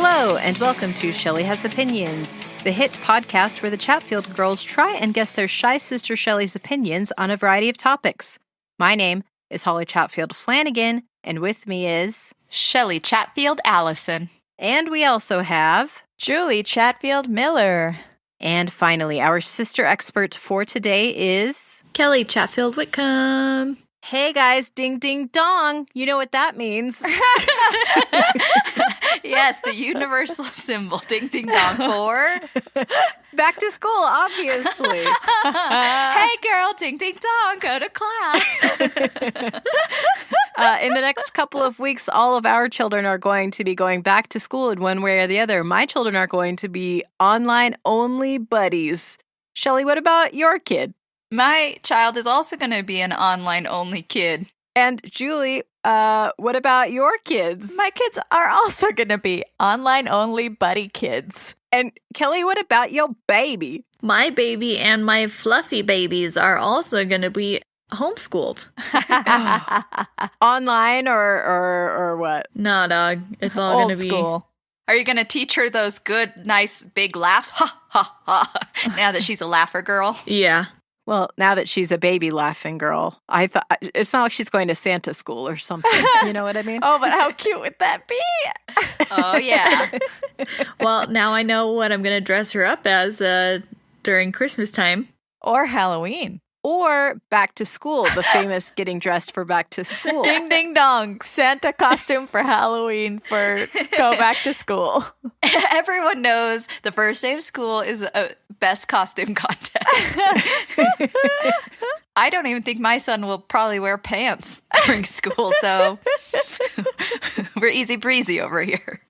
Hello, and welcome to Shelley Has Opinions, the hit podcast where the Chatfield girls try and guess their shy sister Shelley's opinions on a variety of topics. My name is Holly Chatfield Flanagan, and with me is Shelley Chatfield Allison. And we also have Julie Chatfield Miller. And finally, our sister expert for today is Kellie Chatfield Whitcomb. Hey guys, ding ding dong. You know what that means. Yes, the universal symbol, ding ding dong for back to school, obviously. Hey girl, ding ding dong, go to class. In the next couple of weeks, all of our children are going to be going back to school in one way or the other. My children are going to be online-only buddies. Shelley, what about your kid? My child is also going to be an online-only kid. And Julie, what about your kids? My kids are also going to be online-only buddy kids. And Kellie, what about your baby? My baby and my fluffy babies are also going to be homeschooled. Online or what? No, dog. It's all going to be school. Are you going to teach her those good, nice, big laughs? Ha, ha, ha. Now that she's a laugher girl? Yeah. Well, now that she's a baby laughing girl, I thought it's not like she's going to Santa school or something. You know what I mean? Oh, but how cute would that be? Oh, yeah. Well, now I know what I'm going to dress her up as during Christmas time. Or Halloween. Or back to school, the famous getting dressed for back to school. Ding, ding, dong. Santa costume for Halloween for go back to school. Everyone knows the first day of school is a best costume contest. I don't even think my son will probably wear pants during school, so we're easy breezy over here.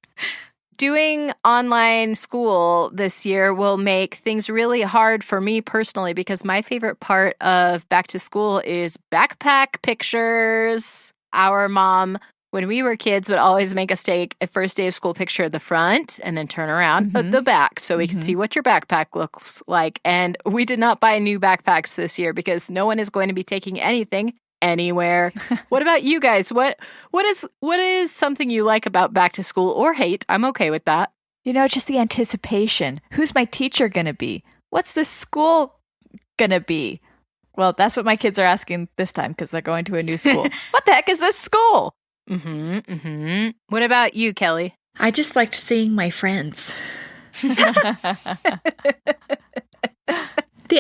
Doing online school this year will make things really hard for me personally because my favorite part of back to school is backpack pictures. Our mom, when we were kids, would always make us take a first day of school picture at the front and then turn around at the back so we could see what your backpack looks like. And we did not buy new backpacks this year because no one is going to be taking anything anywhere. What about you guys? What is something you like about back to school or hate? I'm okay with that. You know, just the anticipation. Who's my teacher going to be? What's this school going to be? Well, that's what my kids are asking this time because they're going to a new school. What the heck is this school? What about you, Kellie? I just liked seeing my friends. The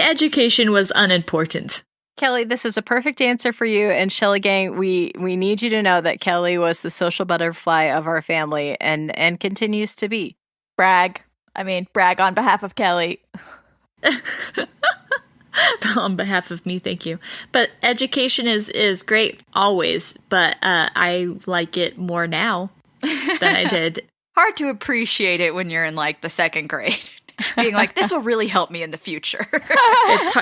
education was unimportant. Kellie, this is a perfect answer for you. And Shelley Gang, we need you to know that Kellie was the social butterfly of our family and continues to be. Brag on behalf of Kellie. On behalf of me, thank you. But education is great always, but I like it more now than I did. Hard to appreciate it when you're in like the second grade. Being like, this will really help me in the future.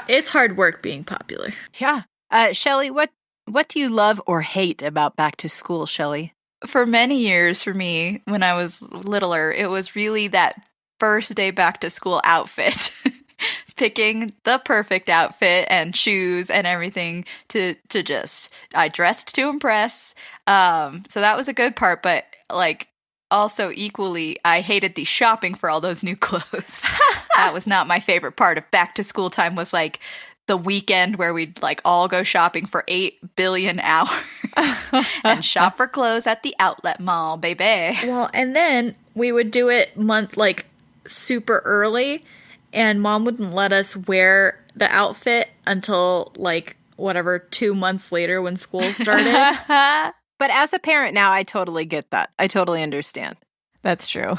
It's hard work being popular. Yeah. Shelley, what do you love or hate about back to school, Shelley? For many years for me, when I was littler, it was really that first day back to school outfit. Picking the perfect outfit and shoes and everything to just, I dressed to impress. So that was a good part, but like, also, equally, I hated the shopping for all those new clothes. That was not my favorite part of back to school time was like the weekend where we'd like all go shopping for 8 billion hours and shop for clothes at the outlet mall, baby. Well, and then we would do it super early and mom wouldn't let us wear the outfit until like 2 months later when school started. But as a parent now, I totally get that. I totally understand. That's true.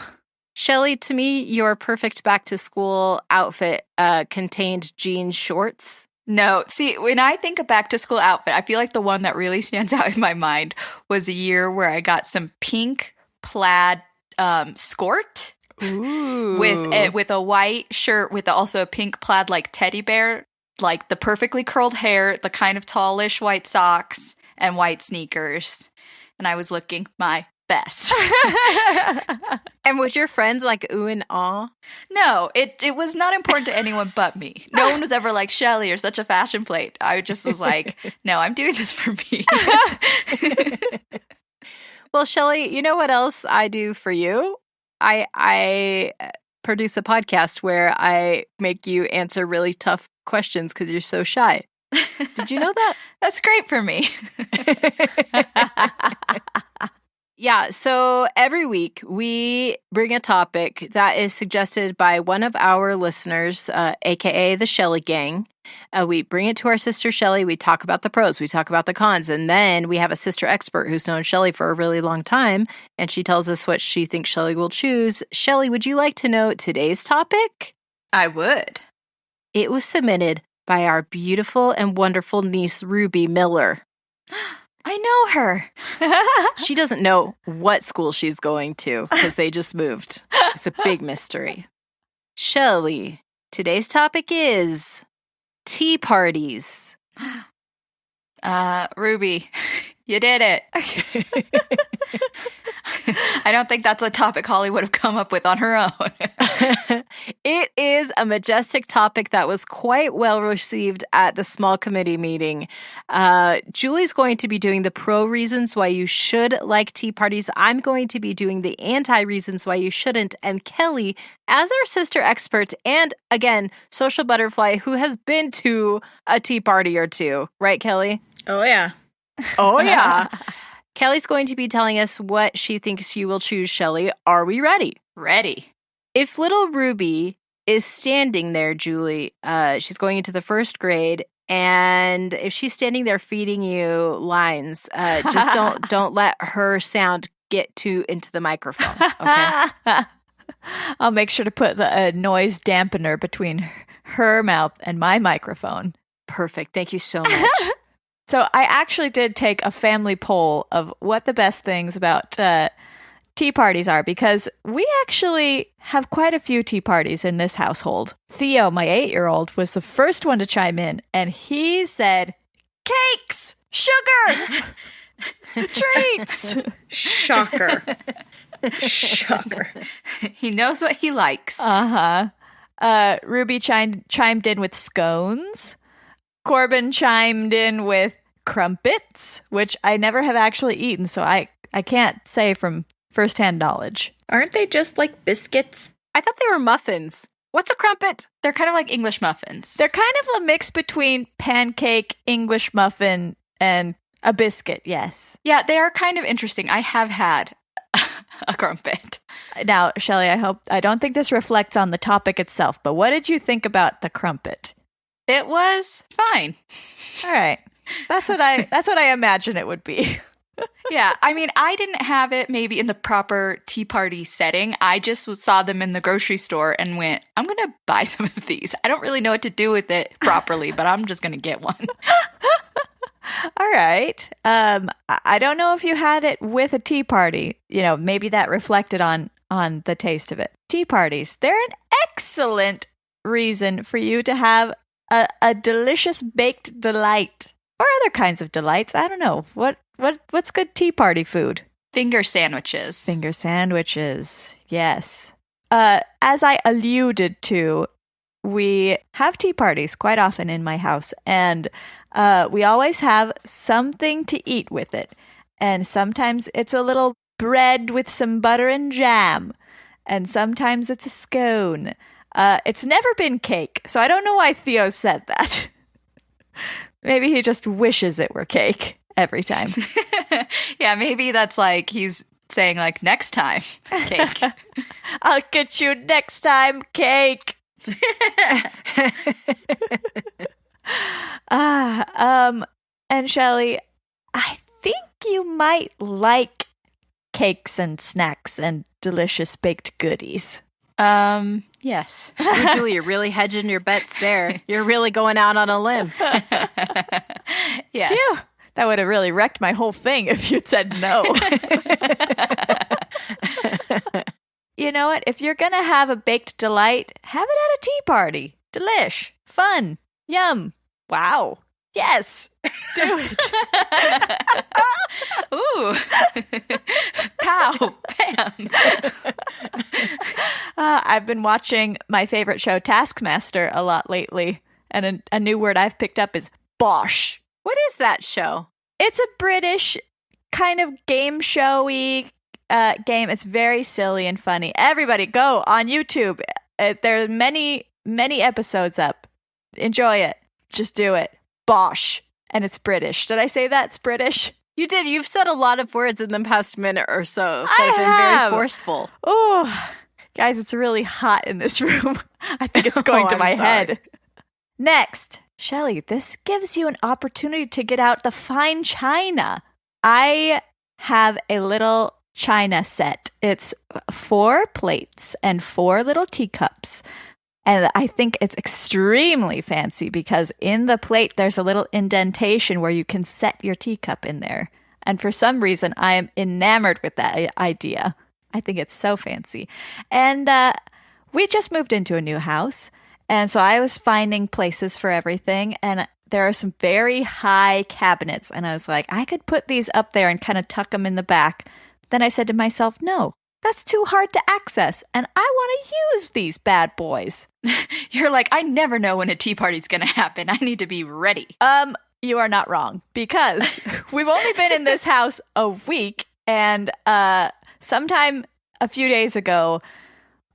Shelley, to me, your perfect back-to-school outfit contained jean shorts. No, see, when I think of back-to-school outfit, I feel like the one that really stands out in my mind was a year where I got some pink plaid skirt with a white shirt with also a pink plaid like teddy bear, like the perfectly curled hair, the kind of tallish white socks, and white sneakers. And I was looking my best. And was your friends like ooh and ah? No, it was not important to anyone but me. No one was ever like, Shelley, you're such a fashion plate. I just was like, no, I'm doing this for me. Well, Shelley, you know what else I do for you? I produce a podcast where I make you answer really tough questions because you're so shy. Did you know that? That's great for me. Yeah, so every week we bring a topic that is suggested by one of our listeners, aka the Shelley Gang. We bring it to our sister Shelley. We talk about the pros, we talk about the cons, and then we have a sister expert who's known Shelley for a really long time, and she tells us what she thinks Shelley will choose. Shelley, would you like to know today's topic? I would. It was submitted by our beautiful and wonderful niece, Ruby Miller. I know her. She doesn't know what school she's going to because they just moved. It's a big mystery. Shelley, today's topic is tea parties. Ruby, you did it. I don't think that's a topic Holly would have come up with on her own. It is a majestic topic that was quite well received at the small committee meeting. Julie's going to be doing the pro reasons why you should like tea parties. I'm going to be doing the anti reasons why you shouldn't. And Kelly, as our sister expert and, again, social butterfly who has been to a tea party or two. Right, Kelly? Oh, yeah. Oh, yeah. Kelly's going to be telling us what she thinks you will choose, Shelley. Are we ready? Ready. If little Ruby is standing there, Julie, she's going into the first grade, and if she's standing there feeding you lines, just don't let her sound get too into the microphone, okay? I'll make sure to put a noise dampener between her mouth and my microphone. Perfect. Thank you so much. So I actually did take a family poll of what the best things about tea parties are, because we actually have quite a few tea parties in this household. Theo, my 8-year-old, was the first one to chime in, and he said, cakes, sugar, treats. Shocker. Shocker. He knows what he likes. Ruby chimed in with scones. Corbin chimed in with crumpets, which I never have actually eaten, so I can't say from firsthand knowledge. Aren't they just like biscuits? I thought they were muffins. What's a crumpet? They're kind of like English muffins. They're kind of a mix between pancake, English muffin, and a biscuit, yes. Yeah, they are kind of interesting. I have had a crumpet. Now, Shelley, I don't think this reflects on the topic itself, but what did you think about the crumpet? It was fine. All right. That's what I imagine it would be. Yeah, I mean, I didn't have it maybe in the proper tea party setting. I just saw them in the grocery store and went, I'm going to buy some of these. I don't really know what to do with it properly, but I'm just going to get one. All right. I don't know if you had it with a tea party. You know, maybe that reflected on the taste of it. Tea parties, they're an excellent reason for you to have a delicious baked delight, or other kinds of delights. I don't know. What's good tea party food? Finger sandwiches. Finger sandwiches. Yes. As I alluded to, we have tea parties quite often in my house, and we always have something to eat with it. And sometimes it's a little bread with some butter and jam, and sometimes it's a scone. It's never been cake, so I don't know why Theo said that. Maybe he just wishes it were cake every time. Yeah, maybe that's like he's saying like next time, cake. I'll get you next time, cake. And Shelley, I think you might like cakes and snacks and delicious baked goodies. Yes. Ooh, Julie, you're really hedging your bets there. You're really going out on a limb. Yes. Phew. That would have really wrecked my whole thing if you'd said no. You know what? If you're going to have a baked delight, have it at a tea party. Delish. Fun. Yum. Wow. Yes. Do it. Ooh. Pow. Bam. I've been watching my favorite show, Taskmaster, a lot lately. And a new word I've picked up is bosh. What is that show? It's a British kind of game showy game. It's very silly and funny. Everybody go on YouTube. There are many episodes up. Enjoy it. Just do it. Bosh. And it's British. Did I say that? It's British? You did. You've said a lot of words in the past minute or so that have been very forceful. Oh, guys, it's really hot in this room. I think it's going to my head. Next, Shelley, this gives you an opportunity to get out the fine china. I have a little china set. It's 4 plates and 4 little teacups. And I think it's extremely fancy because in the plate, there's a little indentation where you can set your teacup in there. And for some reason, I am enamored with that idea. I think it's so fancy. And we just moved into a new house. And so I was finding places for everything. And there are some very high cabinets. And I was like, I could put these up there and kind of tuck them in the back. Then I said to myself, no. That's too hard to access, and I want to use these bad boys. You're like, I never know when a tea party's going to happen. I need to be ready. You are not wrong, because we've only been in this house a week, and sometime a few days ago,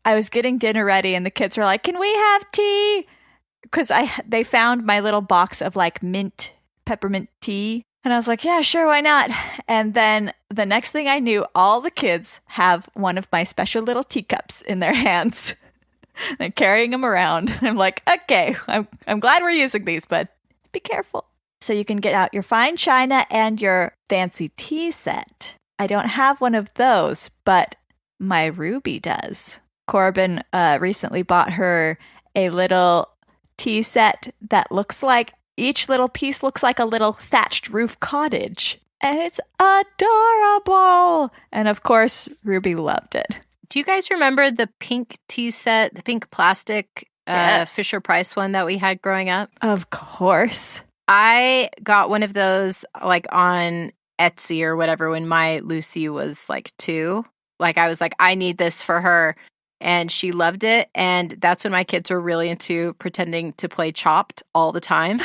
I was getting dinner ready, and the kids were like, can we have tea? Because they found my little box of, like, peppermint tea. And I was like, yeah, sure, why not? And then the next thing I knew, all the kids have one of my special little teacups in their hands and carrying them around. I'm like, okay, I'm glad we're using these, but be careful. So you can get out your fine china and your fancy tea set. I don't have one of those, but my Ruby does. Corbin recently bought her a little tea set that looks like each little piece looks like a little thatched roof cottage. And it's adorable. And of course, Ruby loved it. Do you guys remember the pink tea set, the pink plastic Fisher-Price one that we had growing up? Of course. I got one of those like on Etsy or whatever when my Lucy was like 2. Like I was like, I need this for her. And she loved it. And that's when my kids were really into pretending to play Chopped all the time.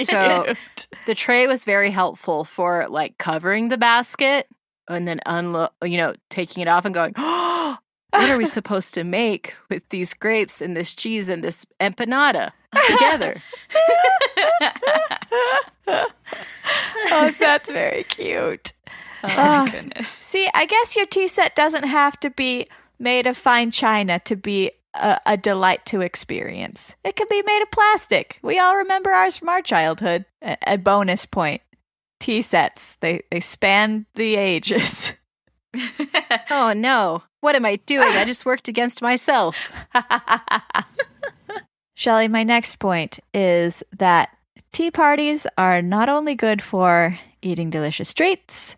So the tray was very helpful for like covering the basket and then taking it off and going, oh, what are we supposed to make with these grapes and this cheese and this empanada together? Oh, that's very cute. Oh my goodness. See, I guess your tea set doesn't have to be made of fine china to be a delight to experience. It could be made of plastic. We all remember ours from our childhood. A bonus point. Tea sets. They span the ages. Oh no. What am I doing? I just worked against myself. Shelley, my next point is that tea parties are not only good for eating delicious treats,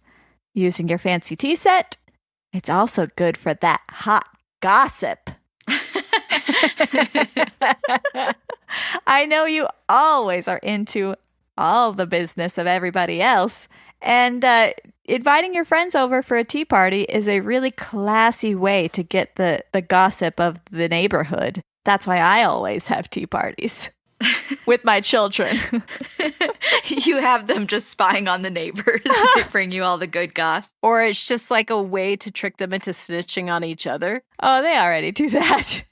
using your fancy tea set, it's also good for that hot gossip. I know you always are into all the business of everybody else, and inviting your friends over for a tea party is a really classy way to get the gossip of the neighborhood. That's why I always have tea parties. With my children. You have them just spying on the neighbors. They bring you all the good goss. Or it's just like a way to trick them into snitching on each other. Oh, they already do that.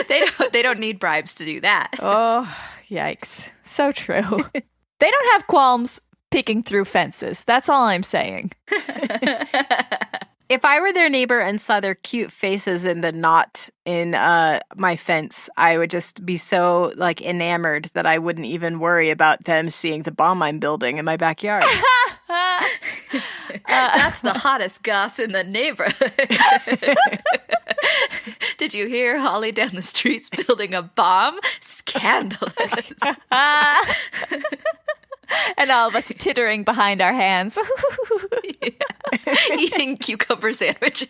They don't need bribes to do that. Oh, yikes. So true. They don't have qualms peeking through fences. That's all I'm saying. If I were their neighbor and saw their cute faces in the knot in my fence, I would just be so like enamored that I wouldn't even worry about them seeing the bomb I'm building in my backyard. That's the hottest goss in the neighborhood. Did you hear Holly down the street's building a bomb? Scandalous. And all of us tittering behind our hands. Eating cucumber sandwiches.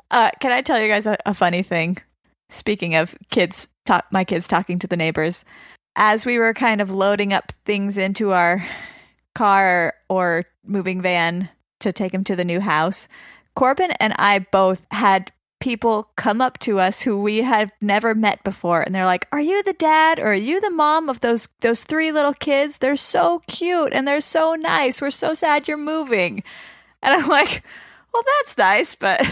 Can I tell you guys a funny thing? Speaking of my kids talking to the neighbors. As we were kind of loading up things into our car or moving van to take them to the new house, Corbin and I both had people come up to us who we have never met before, and they're like, "Are you the dad or are you the mom of those 3 little kids? They're so cute and they're so nice. We're so sad you're moving." And I'm like, "Well, that's nice, but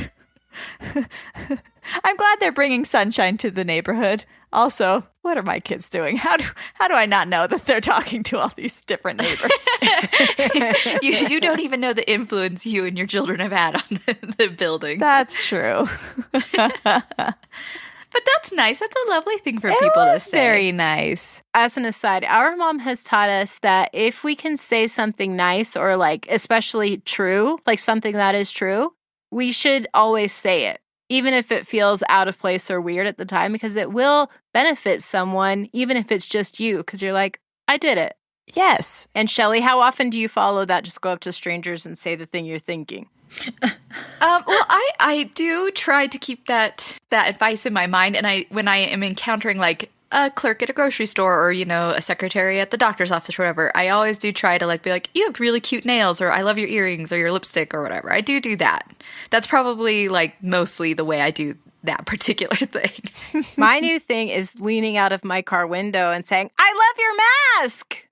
I'm glad they're bringing sunshine to the neighborhood. Also, what are my kids doing? How do I not know that they're talking to all these different neighbors?" You don't even know the influence you and your children have had on the building. That's true. But that's nice. That's a lovely thing for people to say. Very nice. As an aside, our mom has taught us that if we can say something nice or like especially true, like something that is true, we should always say it, even if it feels out of place or weird at the time, because it will benefit someone, even if it's just you, because you're like, I did it. Yes. And Shelley, how often do you follow that? Just go up to strangers and say the thing you're thinking? Well, I do try to keep that advice in my mind, and when I am encountering like a clerk at a grocery store or, you know, a secretary at the doctor's office or whatever, I always do try to like be like, "You have really cute nails," or "I love your earrings," or "your lipstick," or whatever. I do that. That's probably like mostly the way I do that particular thing. My new thing is leaning out of my car window and saying, "I love your mask."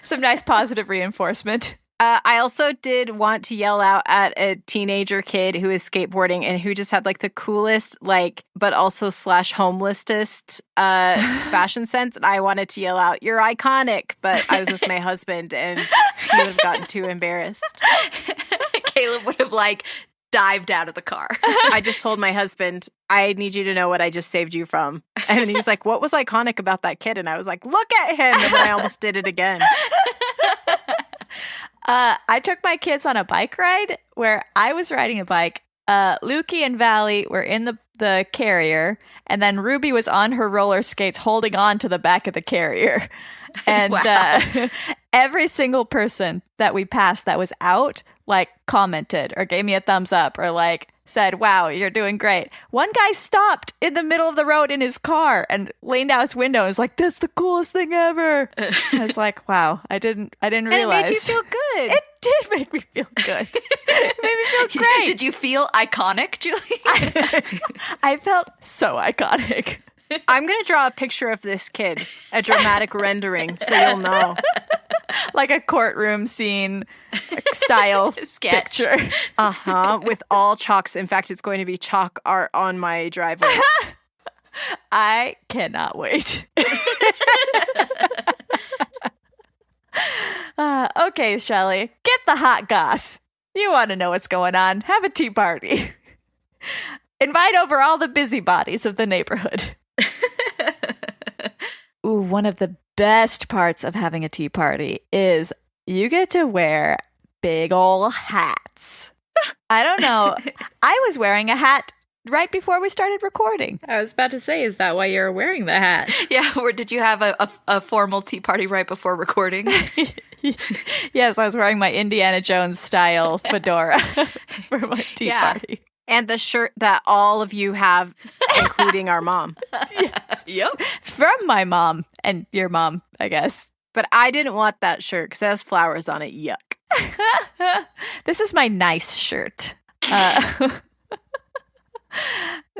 Some nice positive reinforcement. I also did want to yell out at a teenager kid who is skateboarding and who just had like the coolest, like, but also / homelessest fashion sense. And I wanted to yell out, "You're iconic." But I was with my husband and he would have gotten too embarrassed. Caleb would have like dived out of the car. I just told my husband, "I need you to know what I just saved you from." And he's like, "What was iconic about that kid?" And I was like, "Look at him." And then I almost did it again. I took my kids on a bike ride where I was riding a bike. Lukey and Valley were in the carrier, and then Ruby was on her roller skates holding on to the back of the carrier. And Wow. Every single person that we passed that was out, like, commented or gave me a thumbs up or, like, said, "Wow, you're doing great." One guy stopped in the middle of the road in his car and leaned out his window and was like, "That's the coolest thing ever." I was like, wow, I didn't realize. And it made you feel good. It did make me feel good. It made me feel great. Did you feel iconic, Julie? I felt so iconic. I'm going to draw a picture of this kid, a dramatic rendering, so you'll know. Like a courtroom scene style Sketch. picture. With all chalks. In fact, it's going to be chalk art on my driveway. I cannot wait. Okay, Shelley, get the hot goss. You want to know what's going on. Have a tea party. Invite over all the busybodies of the neighborhood. Ooh, one of the best parts of having a tea party is you get to wear big ol' hats. I don't know. I was wearing a hat right before we started recording. I was about to say, is that why you're wearing the hat? Yeah, or did you have a formal tea party right before recording? Yes, I was wearing my Indiana Jones style fedora for my tea party. And the shirt that all of you have, including our mom. Yes. Yep. From my mom and your mom, I guess. But I didn't want that shirt because it has flowers on it. Yuck. This is my nice shirt. So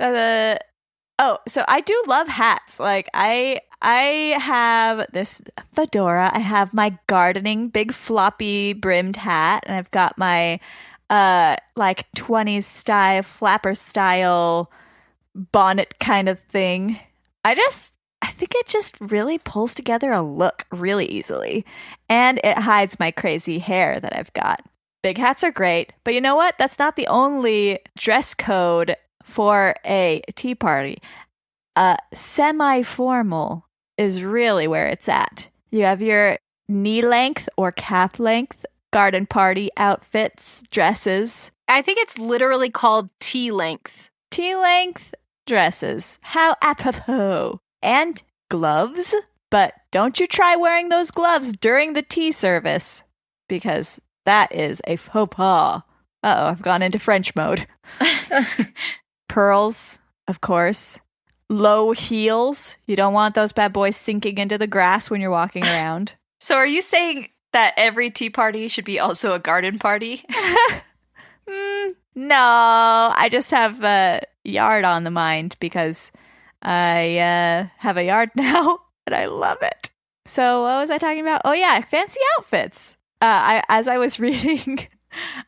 I do love hats. Like I have this fedora. I have my gardening big floppy brimmed hat, and I've got my like 20s style flapper style bonnet kind of thing. I think it just really pulls together a look really easily, and it hides my crazy hair that I've got. Big hats are great, but you know what? That's not the only dress code for a tea party. Semi-formal is really where it's at. You have your knee length or calf length garden party outfits, dresses. I think it's literally called tea length. Tea length dresses. How apropos. And gloves. But don't you try wearing those gloves during the tea service, because that is a faux pas. Uh-oh, I've gone into French mode. Pearls, of course. Low heels. You don't want those bad boys sinking into the grass when you're walking around. So are you saying that every tea party should be also a garden party? No, I just have a yard on the mind because I have a yard now and I love it. So what was I talking about? Oh yeah, fancy outfits. As I was reading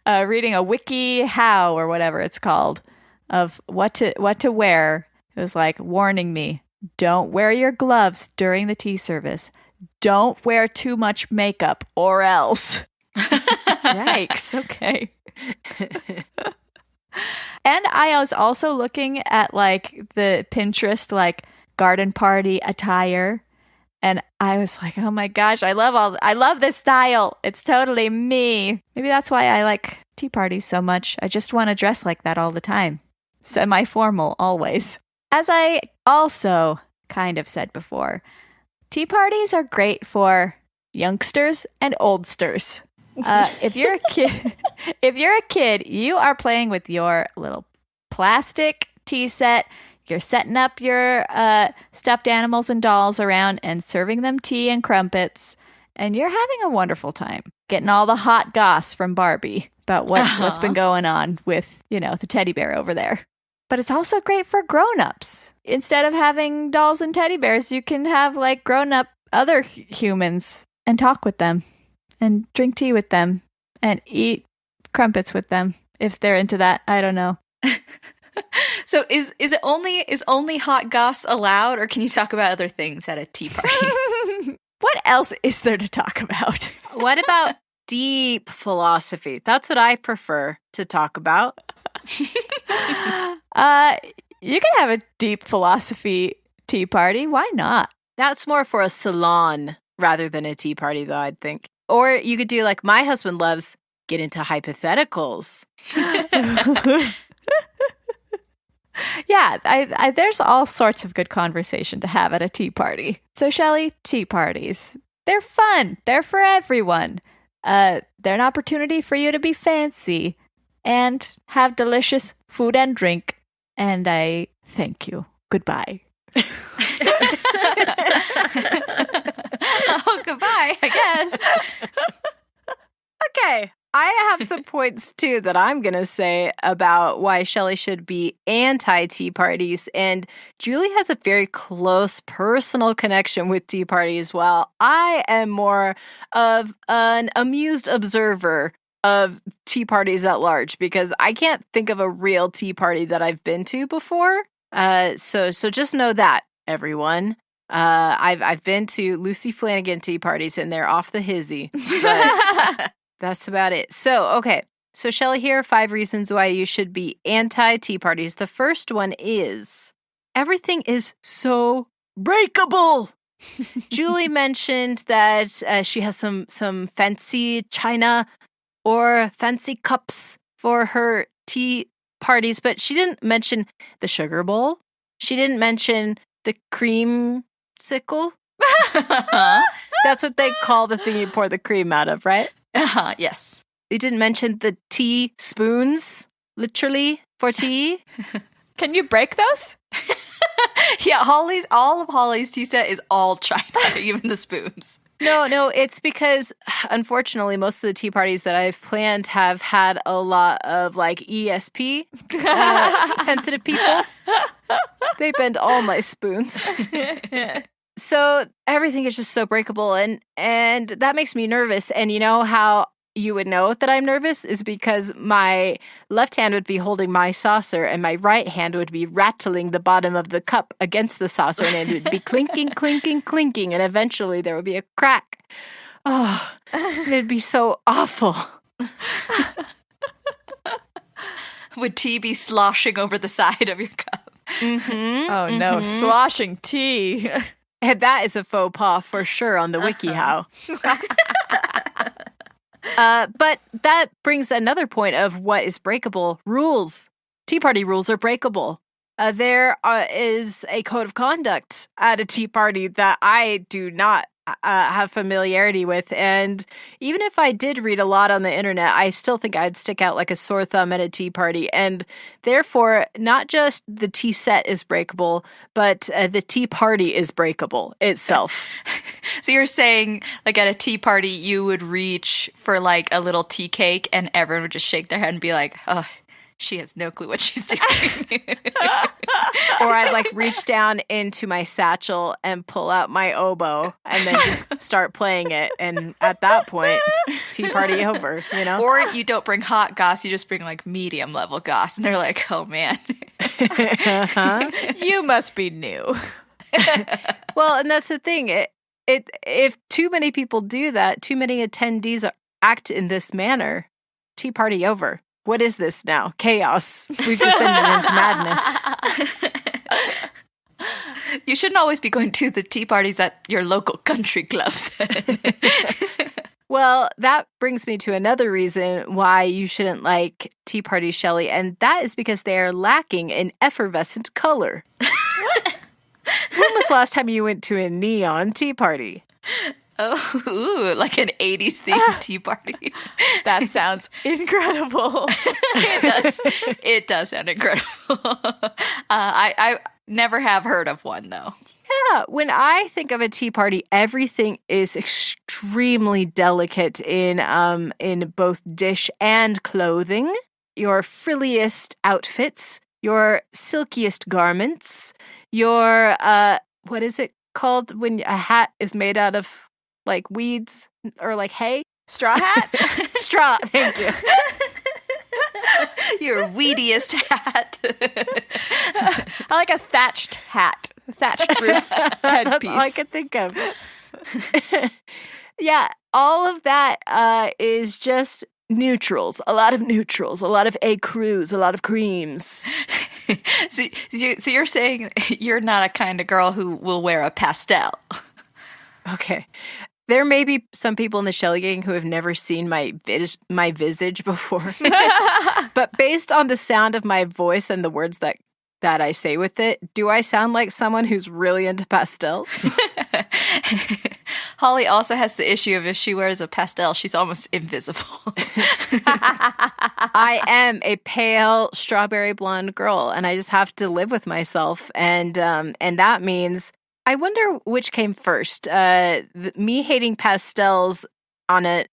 reading a wiki how or whatever it's called of what to wear, it was like warning me, don't wear your gloves during the tea service. Don't wear too much makeup or else. Yikes, okay. And I was also looking at like the Pinterest like garden party attire, and I was like, "Oh my gosh, I love this style. It's totally me." Maybe that's why I like tea parties so much. I just want to dress like that all the time. Semi-formal always. As I also kind of said before, tea parties are great for youngsters and oldsters. If you're a kid, you are playing with your little plastic tea set. You're setting up your stuffed animals and dolls around and serving them tea and crumpets, and you're having a wonderful time getting all the hot goss from Barbie about what's been going on with, the teddy bear over there. But it's also great for grown-ups. Instead of having dolls and teddy bears, you can have like grown-up other humans and talk with them and drink tea with them and eat crumpets with them if they're into that. I don't know. So is only hot goss allowed, or can you talk about other things at a tea party? What else is there to talk about? What about deep philosophy? That's what I prefer to talk about. You can have a deep philosophy tea party. Why not? That's more for a salon rather than a tea party, though, I'd think. Or you could do like my husband loves, get into hypotheticals. Yeah, there's all sorts of good conversation to have at a tea party. So, Shelley, tea parties, they're fun. They're for everyone. They're an opportunity for you to be fancy and have delicious food and drink. And I thank you. Goodbye. Oh, goodbye, I guess. Okay. I have some points, too, that I'm going to say about why Shelley should be anti-tea parties. And Julie has a very close personal connection with tea parties, while I am more of an amused observer of tea parties at large, because I can't think of a real tea party that I've been to before. So just know that, everyone. I've been to Lucy Flanagan tea parties, and they're off the hizzy. But that's about it. So, okay. So, Shelley, here are 5 reasons why you should be anti-tea parties. The first one is everything is so breakable. Julie mentioned that she has some fancy china or fancy cups for her tea parties, but she didn't mention the sugar bowl. She didn't mention the cream sickle. That's what they call the thing you pour the cream out of, right? Yes. They didn't mention the tea spoons, literally, for tea. Can you break those? Yeah, all of Holly's tea set is all china, even the spoons. No, it's because, unfortunately, most of the tea parties that I've planned have had a lot of, like, ESP sensitive people. They bend all my spoons. So everything is just so breakable, and that makes me nervous. And you know how you would know that I'm nervous is because my left hand would be holding my saucer and my right hand would be rattling the bottom of the cup against the saucer, and it would be clinking, clinking, clinking, and eventually there would be a crack. Oh, it'd be so awful. Would tea be sloshing over the side of your cup? Mm-hmm, oh no, sloshing tea. And that is a faux pas for sure on the WikiHow. But that brings another point of what is breakable. Rules. Tea party rules are breakable. There is a code of conduct at a tea party that I do not have familiarity with. And even if I did read a lot on the internet, I still think I'd stick out like a sore thumb at a tea party. And therefore, not just the tea set is breakable, but the tea party is breakable itself. So you're saying, like, at a tea party, you would reach for, like, a little tea cake and everyone would just shake their head and be like, oh, She has no clue what she's doing. Or I'd like reach down into my satchel and pull out my oboe and then just start playing it. And at that point, tea party over, you know? Or you don't bring hot goss, you just bring like medium level goss. And they're like, oh man. You must be new. Well, and that's the thing. If too many people do that, too many attendees act in this manner, tea party over. What is this now? Chaos. We've descended into madness. You shouldn't always be going to the tea parties at your local country club then. Well, that brings me to another reason why you shouldn't like tea parties, Shelley, and that is because they are lacking in effervescent color. What? When was the last time you went to a neon tea party? Oh, ooh, like an 80s themed tea party. That sounds incredible. It does sound incredible. I never have heard of one, though. Yeah, when I think of a tea party, everything is extremely delicate in both dish and clothing. Your frilliest outfits, your silkiest garments, your what is it called when a hat is made out of like weeds or like hay? Straw hat? Straw, thank you. Your weediest hat. I like a thatched hat. A thatched roof headpiece. That's all I could think of. Yeah, all of that is just neutrals. A lot of neutrals. A lot of ecrues. A lot of creams. So you're saying you're not a kind of girl who will wear a pastel. Okay. There may be some people in the Shelley Gang who have never seen my visage before. But based on the sound of my voice and the words that I say with it, do I sound like someone who's really into pastels? Holly also has the issue of if she wears a pastel, she's almost invisible. I am a pale strawberry blonde girl, and I just have to live with myself. And that means, I wonder which came first, me hating pastels on an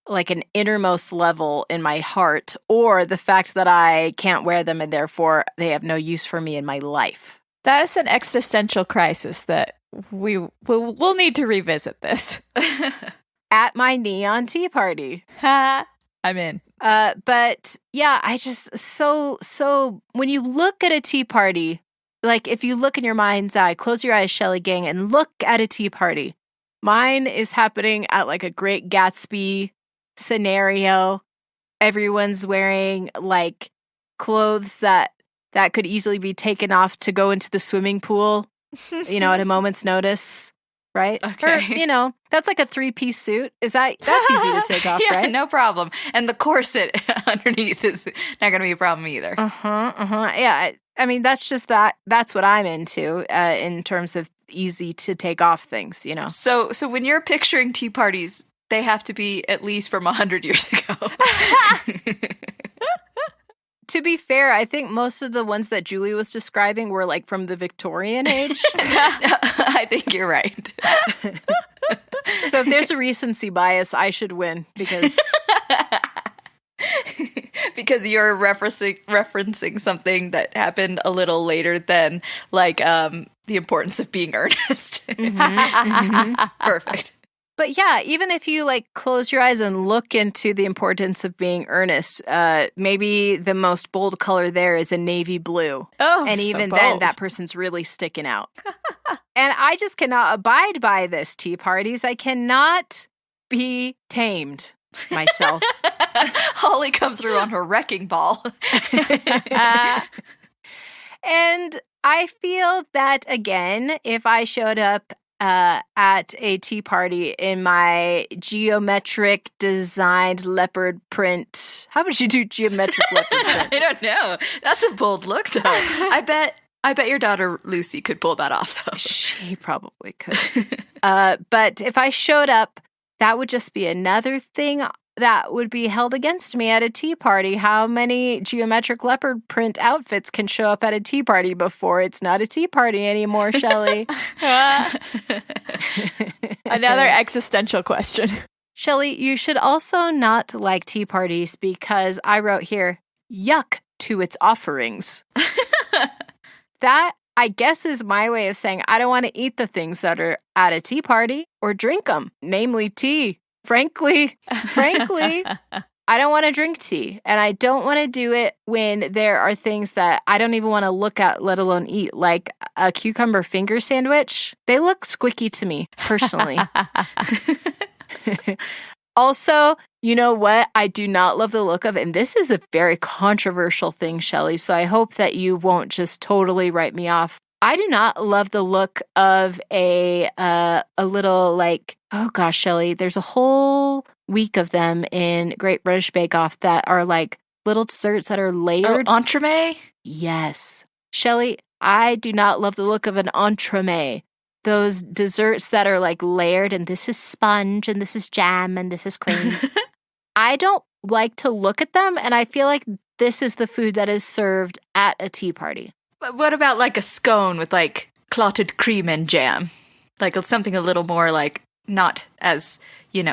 innermost level in my heart, or the fact that I can't wear them and therefore they have no use for me in my life. That is an existential crisis that we'll need to revisit this. At my neon tea party. Ha! I'm in. But yeah, I just, so when you look at a tea party, like if you look in your mind's eye, close your eyes, Shelley Gang, and look at a tea party. Mine is happening at like a Great Gatsby scenario. Everyone's wearing like clothes that could easily be taken off to go into the swimming pool, at a moment's notice, right? Okay. Or, that's like a 3-piece suit. That's easy to take off, yeah, right? No problem. And the corset underneath is not going to be a problem either. Yeah, I mean, that's what I'm into in terms of easy to take off things, So when you're picturing tea parties, they have to be at least from 100 years ago. To be fair, I think most of the ones that Julie was describing were like from the Victorian age. I think you're right. So if there's a recency bias, I should win because you're referencing something that happened a little later than like the importance of being earnest. Perfect. But yeah, even if you like close your eyes and look into the importance of being earnest, maybe the most bold color there is a navy blue. Oh, and so even bold. then, that person's really sticking out. And I just cannot abide by this, tea parties. I cannot be tamed myself. Holly comes through on her wrecking ball. And I feel that, again, if I showed up at a tea party in my geometric designed leopard print. How would you do geometric leopard print? I don't know. That's a bold look, though. I bet your daughter Lucy could pull that off, though. She probably could. But if I showed up, that would just be another thing that would be held against me at a tea party. How many geometric leopard print outfits can show up at a tea party before it's not a tea party anymore, Shelley? Another existential question. Shelley, you should also not like tea parties because I wrote here, yuck, to its offerings. That, I guess, is my way of saying I don't want to eat the things that are at a tea party or drink them, namely tea. Frankly, I don't want to drink tea, and I don't want to do it when there are things that I don't even want to look at, let alone eat, like a cucumber finger sandwich. They look squicky to me, personally. Also, you know what I do not love the look of, and this is a very controversial thing, Shelley, so I hope that you won't just totally write me off. I do not love the look of a little, like, oh gosh, Shelley, there's a whole week of them in Great British Bake Off that are like little desserts that are layered. Oh, entremet? Yes. Shelley, I do not love the look of an entremet. Those desserts that are like layered, and this is sponge, and this is jam, and this is cream. I don't like to look at them, and I feel like this is the food that is served at a tea party. But what about like a scone with like clotted cream and jam? Like something a little more like not as,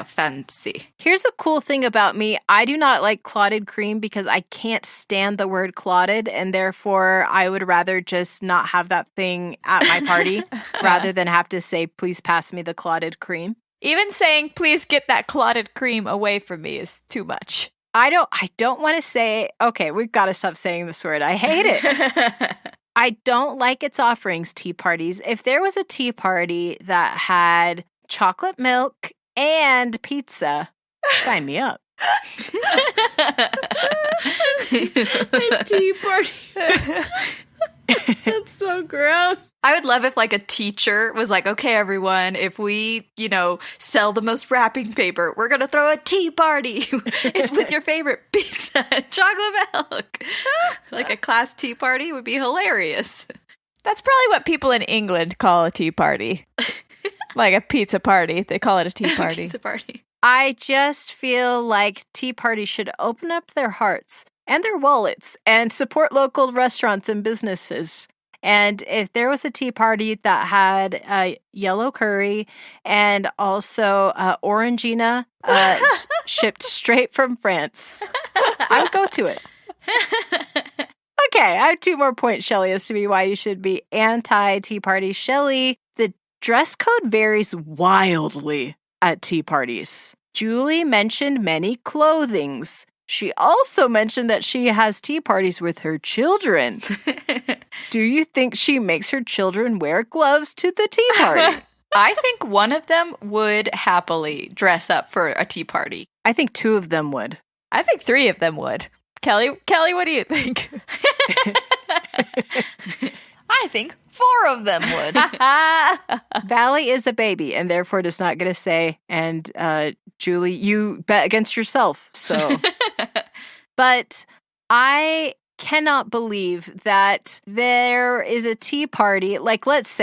fancy. Here's a cool thing about me. I do not like clotted cream because I can't stand the word clotted, and therefore I would rather just not have that thing at my party rather than have to say, please pass me the clotted cream. Even saying, please get that clotted cream away from me is too much. I don't want to say, okay, we've got to stop saying this word. I hate it. I don't like its offerings, tea parties. If there was a tea party that had chocolate milk and pizza, sign me up. A tea party. That's so gross. I would love if like a teacher was like, okay, everyone, if we, sell the most wrapping paper, we're going to throw a tea party. It's with your favorite pizza and chocolate milk. Like a class tea party would be hilarious. That's probably what people in England call a tea party. Like a pizza party. They call it a tea party. Pizza party. I just feel like tea parties should open up their hearts and their wallets and support local restaurants and businesses. And if there was a tea party that had yellow curry and also Orangina shipped straight from France, I would go to it. Okay, I have 2 more points, Shelley, as to why you should be anti-tea party. Shelley, the dress code varies wildly at tea parties. Julie mentioned many clothings. She also mentioned that she has tea parties with her children. Do you think she makes her children wear gloves to the tea party? I think one of them would happily dress up for a tea party. I think 2 of them would. I think 3 of them would. Kellie, what do you think? I think 4 of them would. Valley is a baby and therefore does not get a say. And Julie, you bet against yourself. So, but I cannot believe that there is a tea party. Like, let's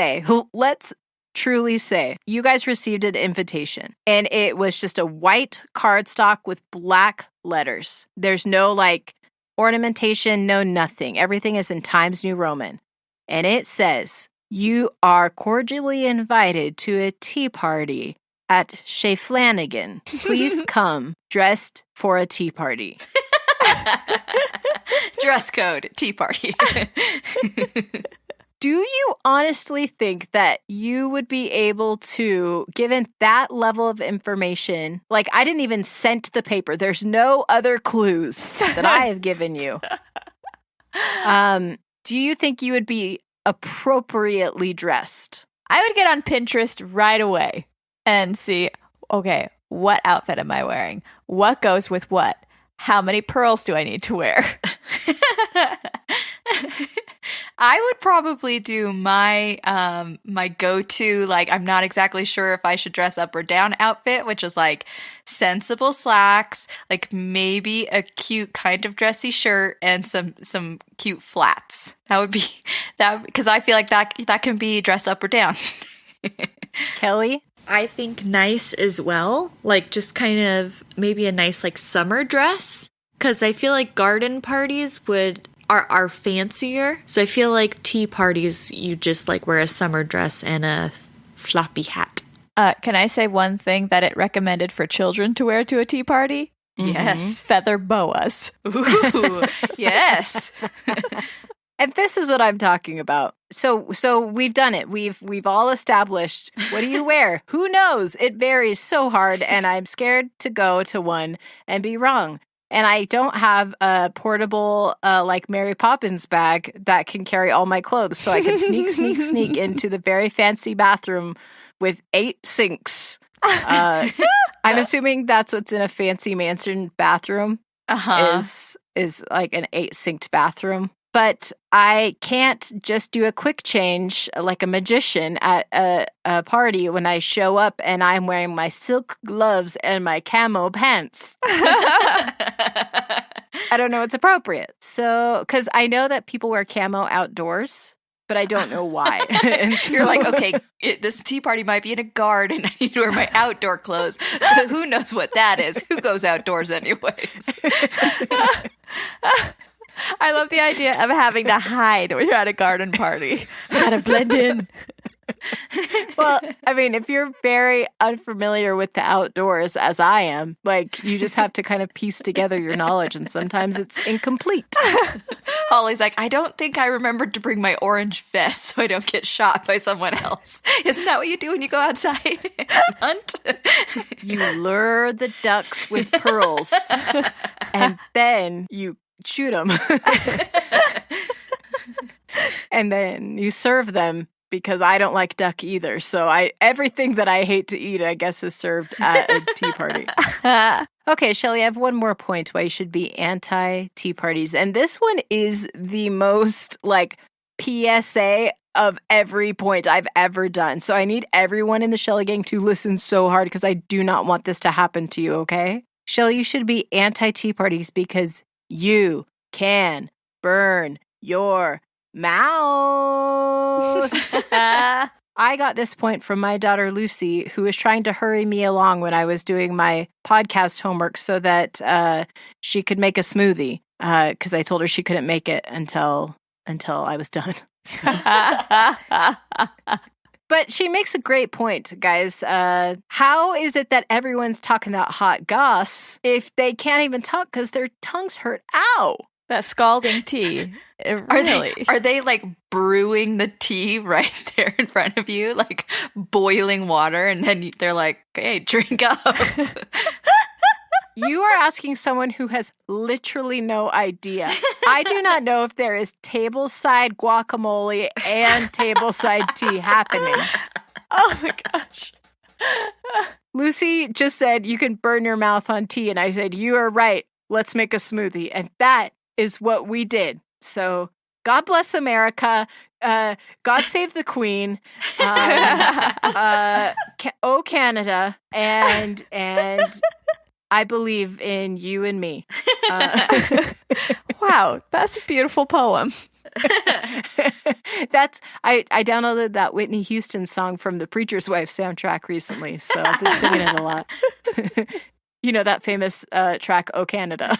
truly say you guys received an invitation and it was just a white cardstock with black letters. There's no like ornamentation, no nothing. Everything is in Times New Roman. And it says, you are cordially invited to a tea party at Chez Flanagan. Please come dressed for a tea party. Dress code, tea party. Do you honestly think that you would be able to, given that level of information, like I didn't even send the paper, there's no other clues that I have given you. Do you think you would be appropriately dressed? I would get on Pinterest right away and see, okay, what outfit am I wearing? What goes with what? How many pearls do I need to wear? I would probably do my my go-to, like I'm not exactly sure if I should dress up or down outfit, which is like sensible slacks, like maybe a cute kind of dressy shirt and some cute flats. That would be that, because I feel like that can be dressed up or down. Kellie? I think nice as well. Like just kind of maybe a nice like summer dress. Because I feel like garden parties are fancier. So I feel like tea parties, you just like wear a summer dress and a floppy hat. Can I say one thing that it recommended for children to wear to a tea party? Yes. Feather boas. Ooh, yes. And this is what I'm talking about. So we've done it. We've all established, what do you wear? Who knows? It varies so hard, and I'm scared to go to one and be wrong. And I don't have a portable, like Mary Poppins bag that can carry all my clothes. So I can sneak into the very fancy bathroom with 8 sinks. I'm assuming that's what's in a fancy mansion bathroom. Is like an 8-sinked bathroom. But I can't just do a quick change like a magician at a party when I show up and I'm wearing my silk gloves and my camo pants. I don't know what's appropriate. So, because I know that people wear camo outdoors, but I don't know why. And so, You're like, okay, this tea party might be in a garden. I need to wear my outdoor clothes. But who knows what that is? Who goes outdoors anyways? I love the idea of having to hide when you're at a garden party. Gotta blend in. well, I mean, if you're very unfamiliar with the outdoors, as I am, like, you just have to kind of piece together your knowledge, and sometimes it's incomplete. Holly's like, I don't think I remembered to bring my orange vest so I don't get shot by someone else. Isn't that what you do when you go outside and hunt? You lure the ducks with pearls, and then you shoot them. And then you serve them, because I don't like duck either. So everything that I hate to eat, I guess, is served at a tea party. Okay, Shelley, I have one more point why you should be anti-tea parties. And this one is the most, like, PSA of every point I've ever done. So I need everyone in the Shelley Gang to listen so hard, because I do not want this to happen to you, okay? Shelley, you should be anti-tea parties because you can burn your mouth. I got this point from my daughter Lucy, who was trying to hurry me along when I was doing my podcast homework so that she could make a smoothie, because I told her she couldn't make it until I was done. But she makes a great point, guys. How is it that everyone's talking about hot goss if they can't even talk because their tongues hurt? Ow! That scalding tea. Are they like brewing the tea right there in front of you, like boiling water, and then they're like, "Hey, drink up." You are asking someone who has literally no idea. I do not know if there is tableside guacamole and tableside tea happening. Oh my gosh. Lucy just said you can burn your mouth on tea, and I said, you are right. Let's make a smoothie. And that is what we did. So God bless America. God save the Queen. Oh, Canada. And I believe in you and me. Wow, that's a beautiful poem. I downloaded that Whitney Houston song from the Preacher's Wife soundtrack recently, so I've been singing it a lot. You know that famous track, "Oh Canada."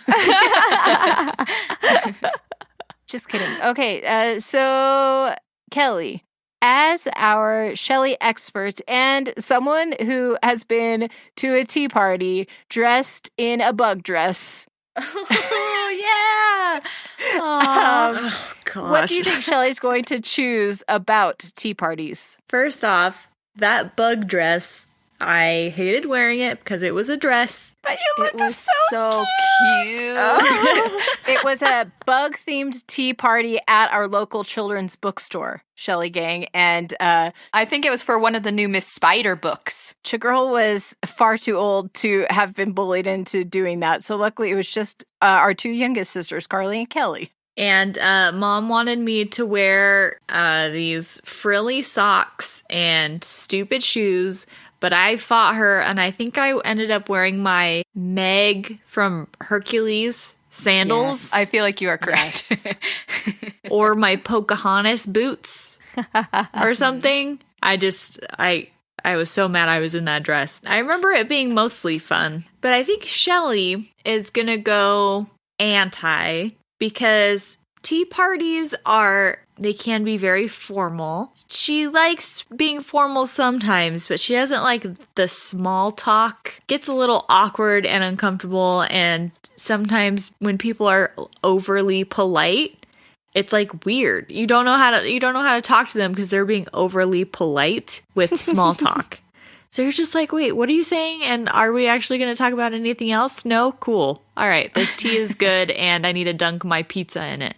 Just kidding. Okay, so Kellie, as our Shelley expert and someone who has been to a tea party dressed in a bug dress. Oh, yeah. Gosh. What do you think Shelley's going to choose about tea parties? First off, that bug dress, I hated wearing it because it was a dress. But you looked It was so cute. It was a bug-themed tea party at our local children's bookstore, Shelley Gang, and I think it was for one of the new Miss Spider books. Chagirl was far too old to have been bullied into doing that, so luckily it was just our two youngest sisters, Carly and Kellie. And Mom wanted me to wear these frilly socks and stupid shoes, but I fought her, and I think I ended up wearing my Meg from Hercules sandals. Yes. I feel like you are correct. Yes. Or my Pocahontas boots or something. I was so mad I was in that dress. I remember it being mostly fun, but I think Shelley is going to go anti because tea parties are They can be very formal. She likes being formal sometimes, but she doesn't like the small talk. Gets a little awkward and uncomfortable, and sometimes when people are overly polite, it's like weird. You don't know how to talk to them because they're being overly polite with small talk. So you're just like, wait, what are you saying? And are we actually going to talk about anything else? No? Cool. All right, this tea is good, and I need to dunk my pizza in it.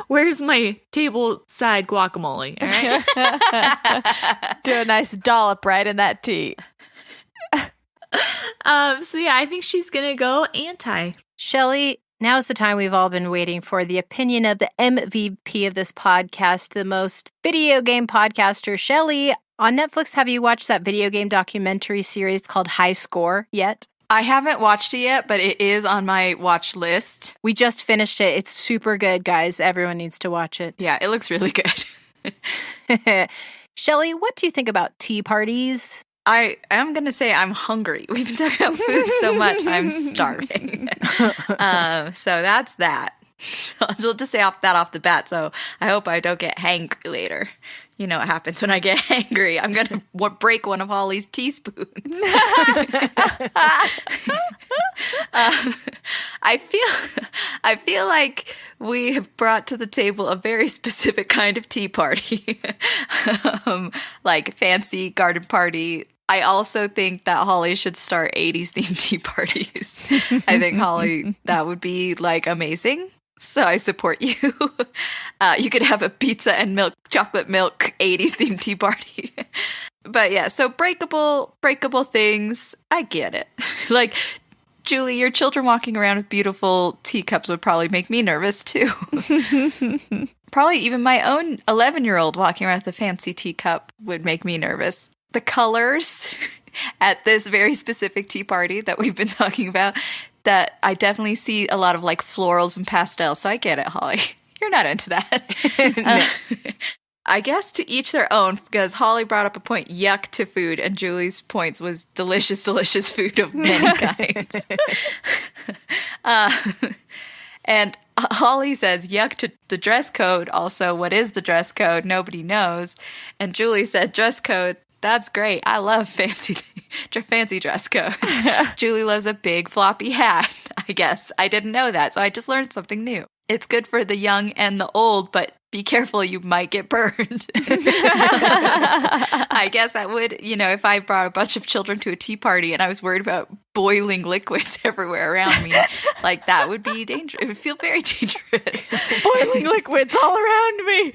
Where's my table side guacamole? All right. Do a nice dollop right in that tea. So yeah, I think she's gonna go anti. Shelley, now's the time we've all been waiting for. The opinion of the MVP of this podcast, the most video game podcaster. Shelley, on Netflix, have you watched that video game documentary series called High Score yet? I haven't watched it yet, but it is on my watch list. We just finished it. It's super good, guys. Everyone needs to watch it. Yeah, it looks really good. Shelley, what do you think about tea parties? I am going to say I'm hungry. We've been talking about food so much, I'm starving. So that's that. I'll just say off the bat, so I hope I don't get hangry later. You know what happens when I get angry. I'm going to break one of Holly's teaspoons. I feel like we have brought to the table a very specific kind of tea party. Like fancy garden party. I also think that Holly should start 80s themed tea parties. I think, Holly, that would be like amazing. So I support you. You could have a pizza and chocolate milk 80s themed tea party. But yeah, so breakable things. I get it. Like, Julie, your children walking around with beautiful teacups would probably make me nervous too. Probably even my own 11-year-old walking around with a fancy teacup would make me nervous. The colors at this very specific tea party that we've been talking about, that I definitely see a lot of like florals and pastels. So I get it, Holly. You're not into that. I guess to each their own, because Holly brought up a point, yuck to food, and Julie's points was delicious, delicious food of many kinds. And Holly says yuck to the dress code. Also, what is the dress code? Nobody knows. And Julie said dress code. That's great. I love fancy dress code. Julie loves a big floppy hat, I guess. I didn't know that, so I just learned something new. It's good for the young and the old, but be careful, you might get burned. I guess I would, if I brought a bunch of children to a tea party and I was worried about boiling liquids everywhere around me, like that would be dangerous. It would feel very dangerous. Boiling liquids all around me.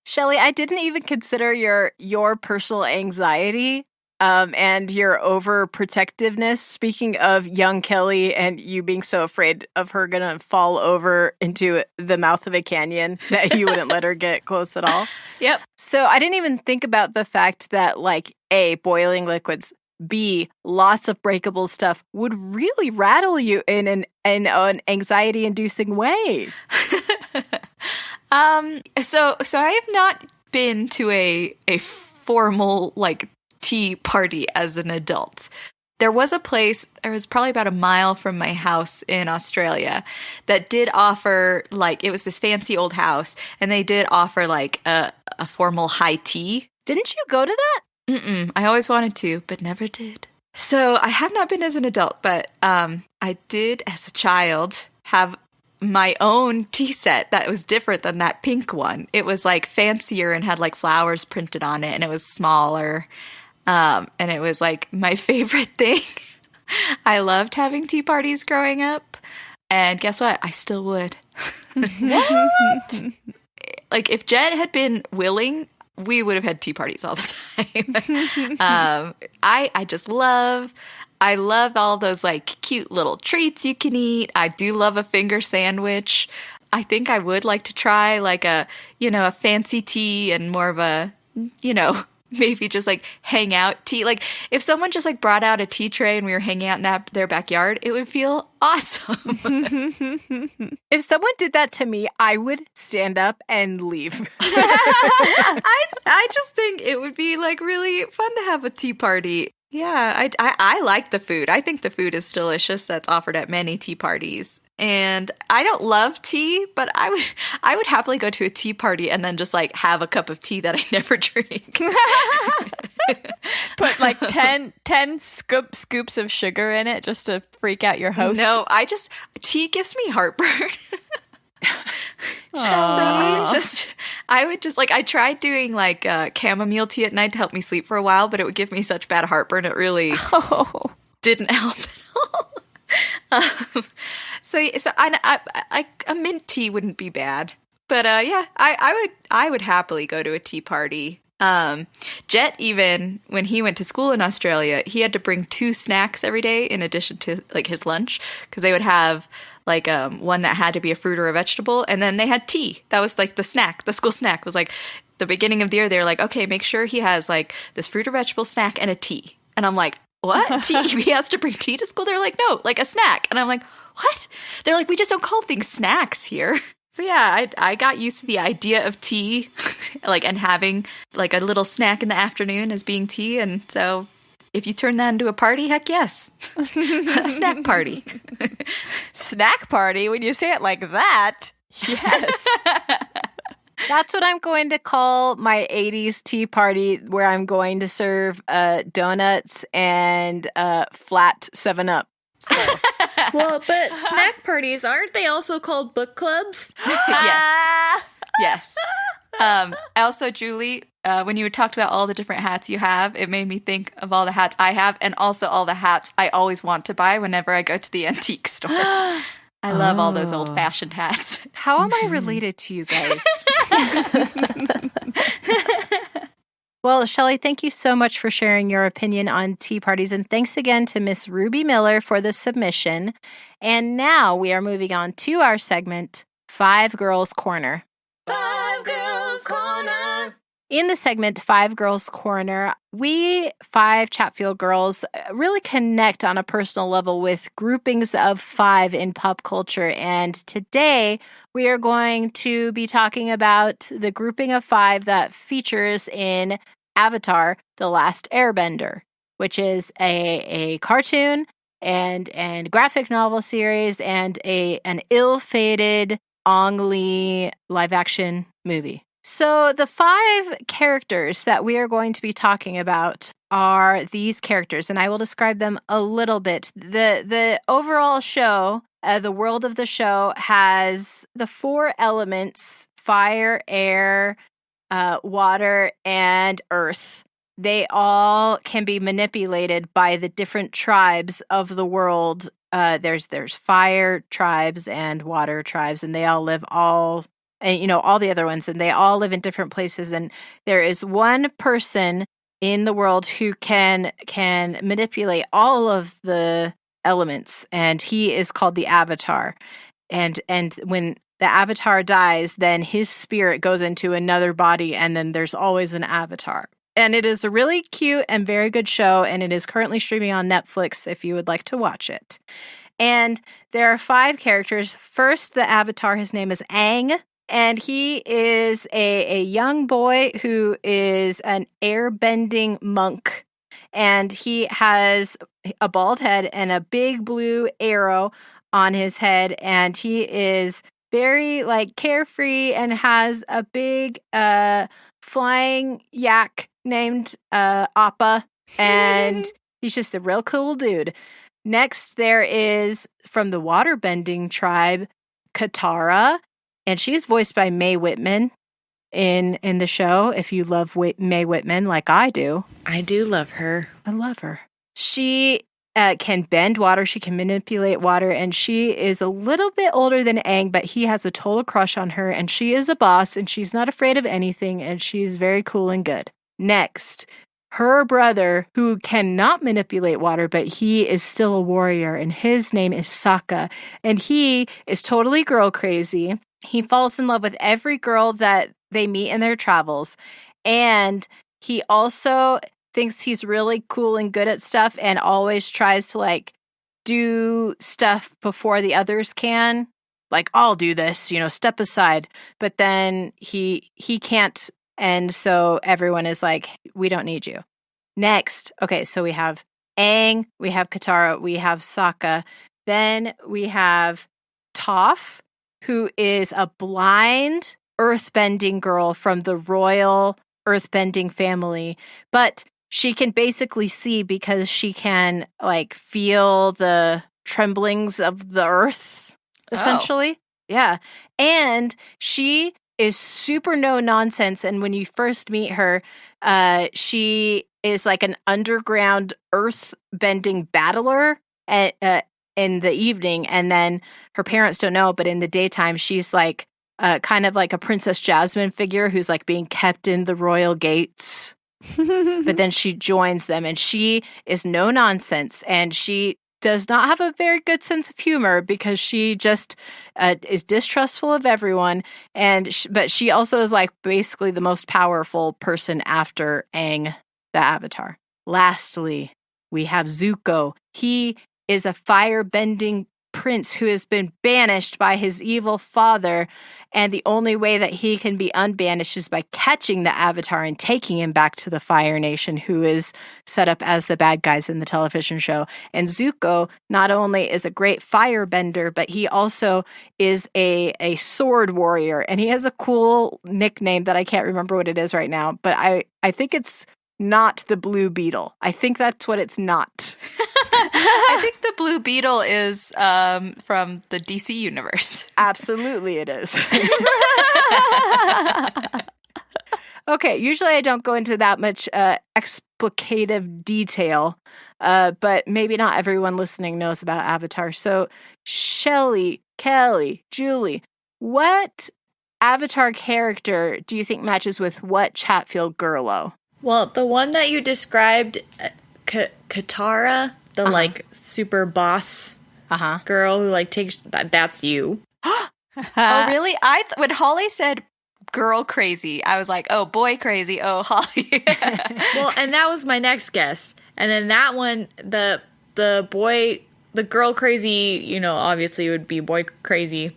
Shelley, I didn't even consider your personal anxiety and your overprotectiveness. Speaking of young Kellie and you being so afraid of her gonna fall over into the mouth of a canyon that you wouldn't let her get close at all. Yep. So I didn't even think about the fact that, like, A, boiling liquids, B, lots of breakable stuff would really rattle you in an anxiety-inducing way. So I have not been to a formal like tea party as an adult. There was a place, it was probably about a mile from my house in Australia, that did offer, like, it was this fancy old house, and they did offer like a formal high tea. Didn't you go to that? Mm-mm. I always wanted to, but never did. So I have not been as an adult, but I did as a child have my own tea set that was different than that pink one. It was like fancier and had like flowers printed on it, and it was smaller. And it was like my favorite thing. I loved having tea parties growing up. And guess what? I still would. What? Like, if Jet had been willing, we would have had tea parties all the time. I love all those like cute little treats you can eat. I do love a finger sandwich. I think I would like to try like a fancy tea and more of a, maybe just like hang out tea. Like if someone just like brought out a tea tray and we were hanging out in their backyard, it would feel awesome. If someone did that to me, I would stand up and leave. I just think it would be like really fun to have a tea party. Yeah, I like the food. I think the food is delicious that's offered at many tea parties. And I don't love tea, but I would happily go to a tea party and then just like have a cup of tea that I never drink. Put like 10 scoops of sugar in it just to freak out your host. No, tea gives me heartburn. I tried doing like chamomile tea at night to help me sleep for a while, but it would give me such bad heartburn. It really didn't help at all. So a mint tea wouldn't be bad, but yeah, I would happily go to a tea party. Jet, even when he went to school in Australia, he had to bring 2 snacks every day in addition to like his lunch, because they would have like one that had to be a fruit or a vegetable, and then they had tea. That was like the snack. The school snack was like the beginning of the year. They're like, okay, make sure he has like this fruit or vegetable snack and a tea. And I'm like, what? Tea? He has to bring tea to school? They're like, no, like a snack. And I'm like, what? They're like, we just don't call things snacks here. So yeah, I got used to the idea of tea, like, and having like a little snack in the afternoon as being tea. And so if you turn that into a party, heck yes. A snack party. Snack party? When you say it like that, yes. That's what I'm going to call my 80s tea party, where I'm going to serve donuts and flat 7-Up. So. Well, but snack parties, aren't they also called book clubs? Yes. Yes. Also, Julie, when you talked about all the different hats you have, it made me think of all the hats I have, and also all the hats I always want to buy whenever I go to the antique store. I love all those old-fashioned hats. How am I related to you guys? Well, Shelley, thank you so much for sharing your opinion on tea parties, and thanks again to Miss Ruby Miller for the submission. And now we are moving on to our segment, 5 Girls Corner. 5 Girls Corner. In the segment 5 Girls Corner, we 5 Chatfield girls really connect on a personal level with groupings of 5 in pop culture. And today we are going to be talking about the grouping of 5 that features in Avatar: The Last Airbender, which is a cartoon and graphic novel series and an ill-fated Ang Lee live-action movie. So the 5 characters that we are going to be talking about are these characters, and I will describe them a little bit. The overall show, the world of the show, has the 4 elements: fire, air, water, and earth. They all can be manipulated by the different tribes of the world. There's fire tribes and water tribes, and they all live all the other ones, and they all live in different places. And there is one person in the world who can manipulate all of the elements, and he is called the Avatar. And when the Avatar dies, then his spirit goes into another body, and then there's always an Avatar. And it is a really cute and very good show, and it is currently streaming on Netflix if you would like to watch it. And there are 5 characters. First, the Avatar, his name is Aang, and he is a young boy who is an airbending monk. And he has a bald head and a big blue arrow on his head, and he is very carefree and has a big flying yak named Appa, and he's just a real cool dude. Next, there is, from the waterbending tribe, Katara, and she's voiced by Mae Whitman in the show. If you love Mae Whitman like I do. I do love her. I love her. She can bend water, she can manipulate water, and she is a little bit older than Aang, but he has a total crush on her, and she is a boss, and she's not afraid of anything, and she's very cool and good. Next, her brother, who cannot manipulate water, but he is still a warrior, and his name is Sokka, and he is totally girl crazy. He falls in love with every girl that they meet in their travels, and he also thinks he's really cool and good at stuff and always tries to do stuff before the others can. Like, I'll do this, step aside. But then he can't. And so everyone is like, we don't need you. Next, okay, so we have Aang, we have Katara, we have Sokka. Then we have Toph, who is a blind earthbending girl from the royal earthbending family, but she can basically see because she can like feel the tremblings of the earth, essentially. Yeah. And she is super no nonsense. And when you first meet her, she is like an underground earth bending battler in the evening. And then her parents don't know, but in the daytime, she's like kind of like a Princess Jasmine figure who's like being kept in the royal gates. But then she joins them, and she is no nonsense, and she does not have a very good sense of humor because she just is distrustful of everyone. And but she also is like basically the most powerful person after Aang, the Avatar. Lastly, we have Zuko. He is a fire-bending prince who has been banished by his evil father, and the only way that he can be unbanished is by catching the Avatar and taking him back to the Fire Nation, who is set up as the bad guys in the television show. And Zuko not only is a great firebender, but he also is a sword warrior, and he has a cool nickname that I can't remember what it is right now, but I think it's not the Blue Beetle. I think that's what it's not. I think the Blue Beetle is from the DC universe. Absolutely it is. Okay, usually I don't go into that much explicative detail, but maybe not everyone listening knows about Avatar. So, Shelley, Kellie, Julie, what Avatar character do you think matches with what Chatfield Girlo? Well, the one that you described, Katara, the like super boss girl who like takes that's you. Oh, really? When Holly said girl crazy, I was like, oh, boy crazy. Oh, Holly. Well, and that was my next guess. And then that one, the girl crazy, you know, obviously would be boy crazy.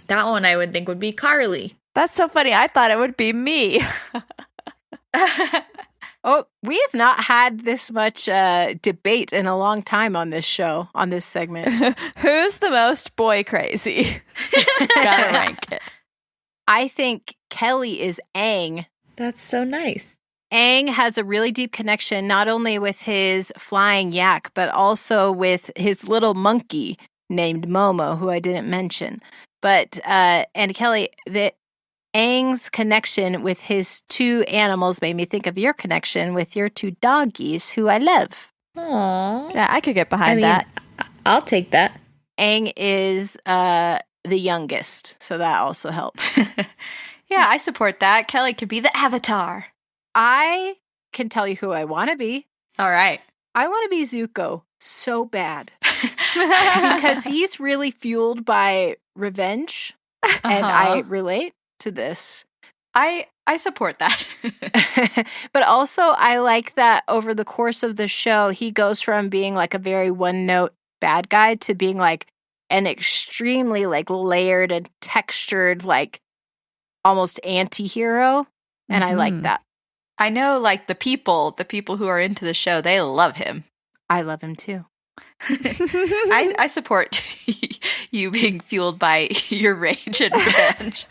That one I would think would be Carly. That's so funny. I thought it would be me. Oh, we have not had this much debate in a long time on this show, on this segment. Who's the most boy crazy? Gotta rank it. I think Kellie is Aang. That's so nice. Aang has a really deep connection, not only with his flying yak, but also with his little monkey named Momo, who I didn't mention. But, and Kellie, Aang's connection with his two animals made me think of your connection with your two doggies, who I love. Aww. Yeah, I could get behind that. I'll take that. Aang is the youngest, so that also helps. Yeah, I support that. Kellie could be the Avatar. I can tell you who I want to be. All right. I want to be Zuko so bad. Because he's really fueled by revenge, and I relate to this. I support that. But also I like that over the course of the show, he goes from being like a very one-note bad guy to being like an extremely like layered and textured, like almost anti-hero. And I like that. I know like the people who are into the show, they love him. I love him too. I support you being fueled by your rage and revenge.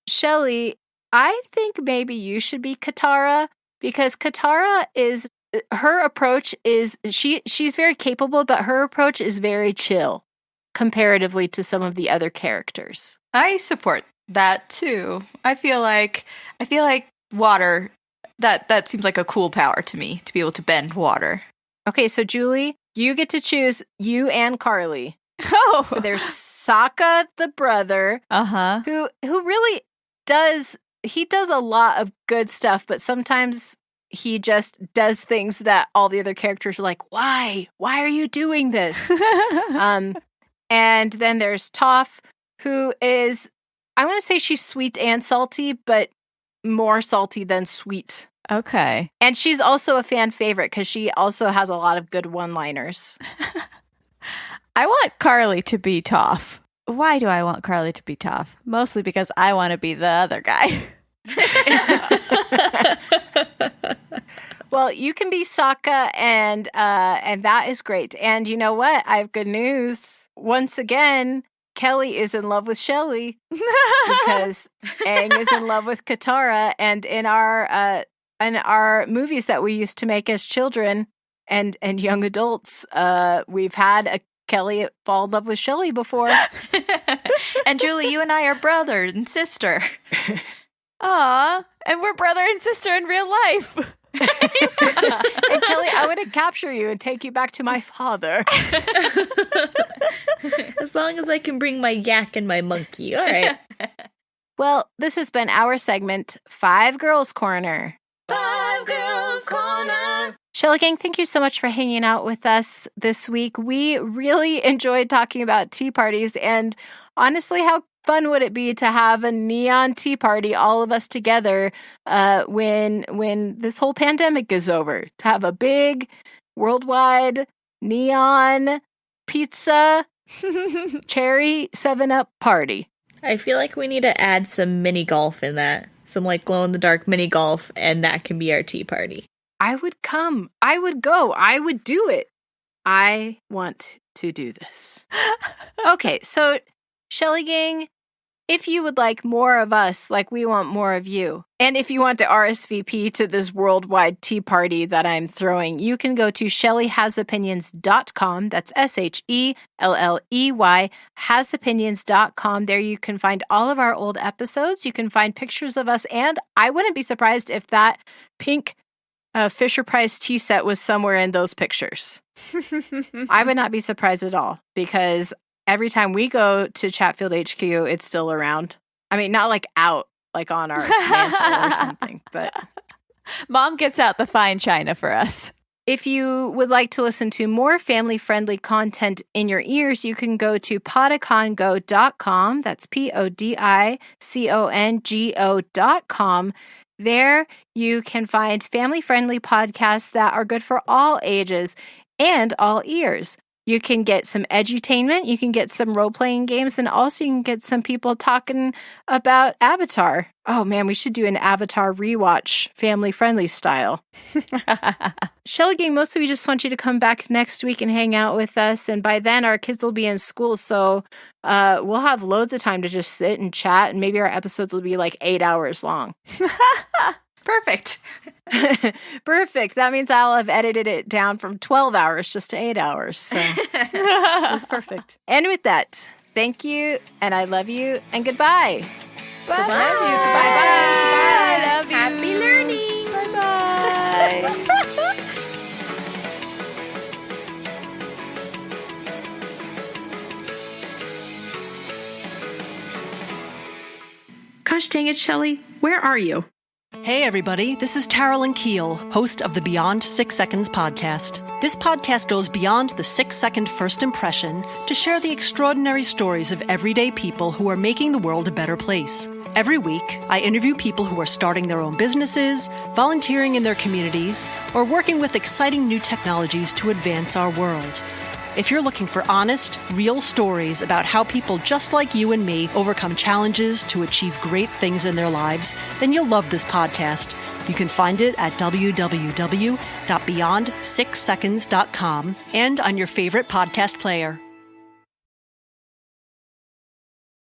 Shelley, I think maybe you should be Katara, because Katara is, her approach is, she's very capable, but her approach is very chill comparatively to some of the other characters. I support that too. I feel like water, that seems like a cool power to me, to be able to bend water. Okay, so Julie, you get to choose you and Carly. Oh. So there's Sokka, the brother, who really does a lot of good stuff, but sometimes he just does things that all the other characters are like, why are you doing this? And then there's Toph, who is, I want to say she's sweet and salty, but more salty than sweet. Okay. And she's also a fan favorite because she also has a lot of good one-liners. I want Carly to be Toph. Why do I want Carly to be Toph? Mostly because I want to be the other guy. Well, you can be Sokka, and that is great. And you know what? I have good news. Once again, Kellie is in love with Shelley because Aang is in love with Katara. And in our movies that we used to make as children and young adults, we've had a Kellie fall in love with Shelley before. And Julie, you and I are brother and sister. Aw, and we're brother and sister in real life. And Kellie, I want to capture you and take you back to my father. As long as I can bring my yak and my monkey. All right. Well, this has been our segment, 5 Girls Corner. 5 Girls Corner. Shelley Gang, thank you so much for hanging out with us this week. We really enjoyed talking about tea parties, and honestly, how fun would it be to have a neon tea party, all of us together, when this whole pandemic is over? To have a big, worldwide, neon, pizza, cherry 7-Up party. I feel like we need to add some mini golf in that. Some like glow-in-the-dark mini golf, and that can be our tea party. I would come. I would go. I would do it. I want to do this. Okay, so Shelley Gang, if you would like more of us, like we want more of you, and if you want to RSVP to this worldwide tea party that I'm throwing, you can go to shelleyhasopinions.com. That's SHELLEY, hasopinions.com. There you can find all of our old episodes. You can find pictures of us, and I wouldn't be surprised if that pink Fisher-Price tea set was somewhere in those pictures. I would not be surprised at all, because every time we go to Chatfield HQ, it's still around. I mean, not like out, like on our mantle or something, but Mom gets out the fine china for us. if you would like to listen to more family-friendly content in your ears, you can go to podicongo.com. That's PODICONGO.com. There you can find family-friendly podcasts that are good for all ages and all ears. You can get some edutainment, you can get some role-playing games, and also you can get some people talking about Avatar. Oh man, we should do an Avatar rewatch, family-friendly style. Shelley Gang, mostly we just want you to come back next week and hang out with us, and by then our kids will be in school, so we'll have loads of time to just sit and chat, and maybe our episodes will be like 8 hours long. Perfect. Perfect. That means I'll have edited it down from 12 hours just to 8 hours. So that's perfect. And with that, thank you, and I love you, and goodbye. Bye. Bye-bye. Love you. Happy learning. Bye-bye. Gosh dang it, Shelley. Where are you? Hey everybody, this is Taralyn Keel, host of the Beyond 6 Seconds podcast. This podcast goes beyond the 6-second first impression to share the extraordinary stories of everyday people who are making the world a better place. Every week, I interview people who are starting their own businesses, volunteering in their communities, or working with exciting new technologies to advance our world. If you're looking for honest, real stories about how people just like you and me overcome challenges to achieve great things in their lives, then you'll love this podcast. You can find it at www.beyond6seconds.com and on your favorite podcast player.